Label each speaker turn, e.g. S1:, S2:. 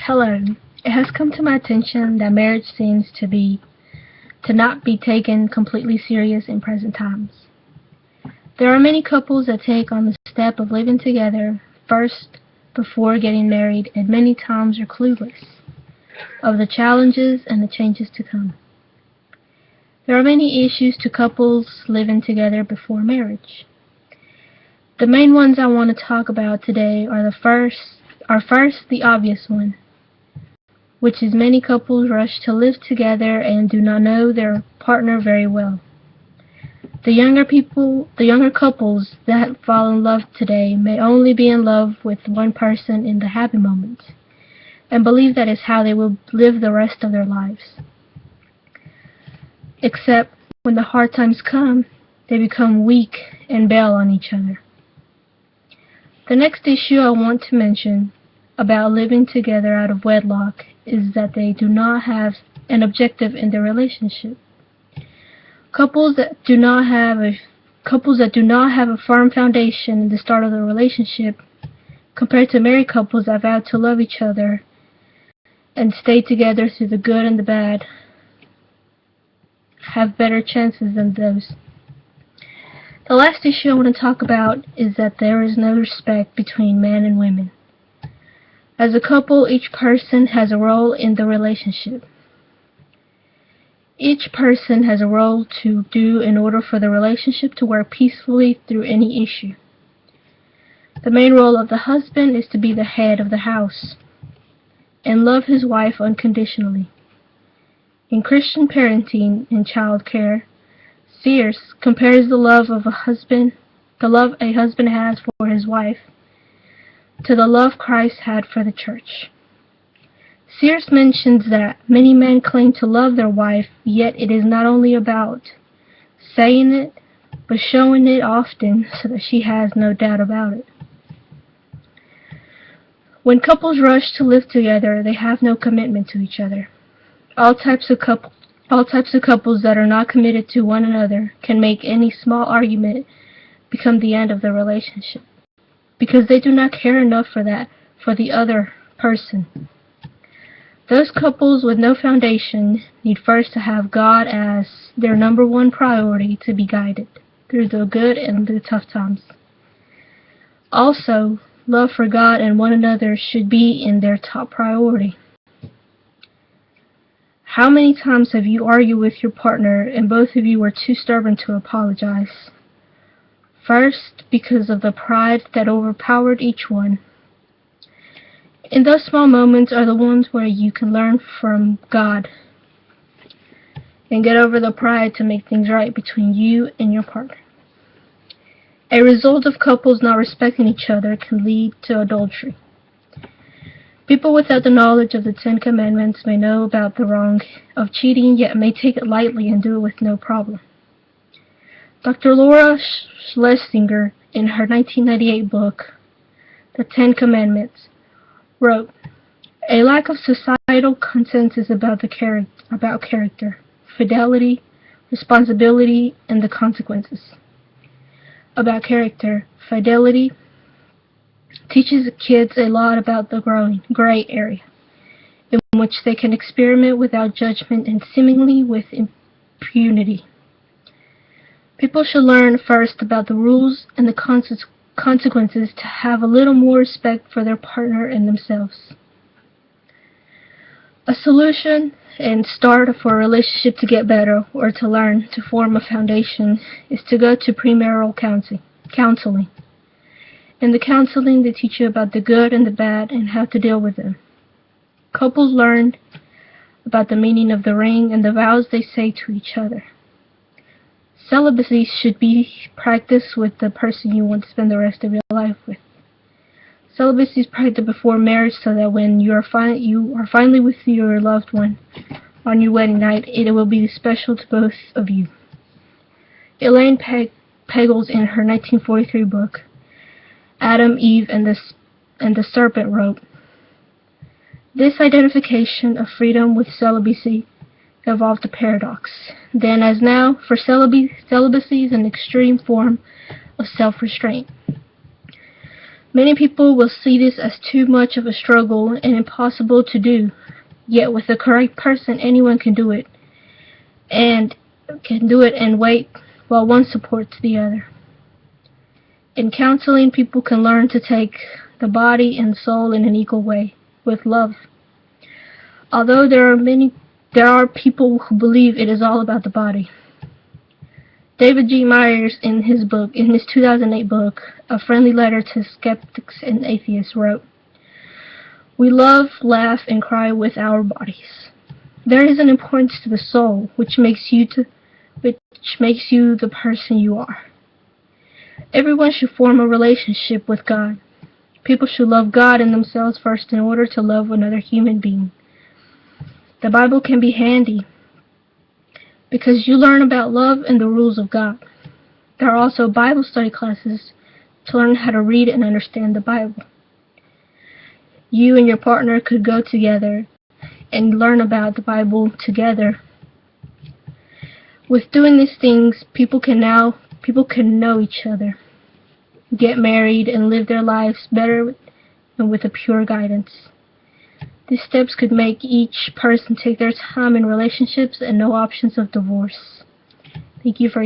S1: Hello. It has come to my attention that marriage seems to not be taken completely serious in present times. There are many couples that take on the step of living together first before getting married, and many times are clueless of the challenges and the changes to come. There are many issues to couples living together before marriage. The main ones I want to talk about today are first the obvious one, which is many couples rush to live together and do not know their partner very well. The younger couples that fall in love today may only be in love with one person in the happy moments and believe that is how they will live the rest of their lives. Except when the hard times come, they become weak and bail on each other. The next issue I want to mention about living together out of wedlock is that they do not have an objective in their relationship. Couples that do not have a firm foundation in the start of the relationship, compared to married couples that vow to love each other and stay together through the good and the bad, have better chances than those. The last issue I want to talk about is that there is no respect between men and women. As a couple, each person has a role in the relationship. Each person has a role to do in order for the relationship to work peacefully through any issue. The main role of the husband is to be the head of the house and love his wife unconditionally. In Christian parenting and child care, Sears compares the love a husband has for his wife to the love Christ had for the church. Sears mentions that many men claim to love their wife, yet it is not only about saying it, but showing it often so that she has no doubt about it. When couples rush to live together, they have no commitment to each other. All types of couples that are not committed to one another can make any small argument become the end of the relationship, because they do not care enough for the other person. Those couples with no foundation need first to have God as their number one priority to be guided through the good and the tough times. Also, love for God and one another should be in their top priority. How many times have you argued with your partner and both of you were too stubborn to apologize? First, because of the pride that overpowered each one. And those small moments are the ones where you can learn from God and get over the pride to make things right between you and your partner. A result of couples not respecting each other can lead to adultery. People without the knowledge of the Ten Commandments may know about the wrong of cheating, yet may take it lightly and do it with no problem. Dr. Laura Schlesinger, in her 1998 book, The Ten Commandments, wrote, "A lack of societal consensus about character, fidelity, responsibility, and the consequences. About character, fidelity teaches kids a lot about the gray area, in which they can experiment without judgment and seemingly with impunity. People should learn first about the rules and the consequences to have a little more respect for their partner and themselves. A solution and start for a relationship to get better or to learn to form a foundation is to go to premarital counseling. In the counseling, they teach you about the good and the bad and how to deal with them. Couples learn about the meaning of the ring and the vows they say to each other. Celibacy should be practiced with the person you want to spend the rest of your life with. Celibacy is practiced before marriage so that when you are finally with your loved one on your wedding night, it will be special to both of you." Elaine Pagels, in her 1943 book, Adam, Eve, and the Serpent, wrote, "This identification of freedom with celibacy evolved a paradox. Then as now, for celibacy is an extreme form of self-restraint. Many people will see this as too much of a struggle and impossible to do, yet with the correct person anyone can do it, and wait while one supports the other. In counseling, people can learn to take the body and soul in an equal way, with love. Although there are people who believe it is all about the body. David G. Myers, in his 2008 book, A Friendly Letter to Skeptics and Atheists, wrote, "We love, laugh, and cry with our bodies. There is an importance to the soul, which makes you the person you are. Everyone should form a relationship with God. People should love God and themselves first in order to love another human being. The Bible can be handy because you learn about love and the rules of God. There are also Bible study classes to learn how to read and understand the Bible. You and your partner could go together and learn about the Bible together. With doing these things, people can know each other, get married, and live their lives better and with a pure guidance. These steps could make each person take their time in relationships and no options of divorce." Thank you for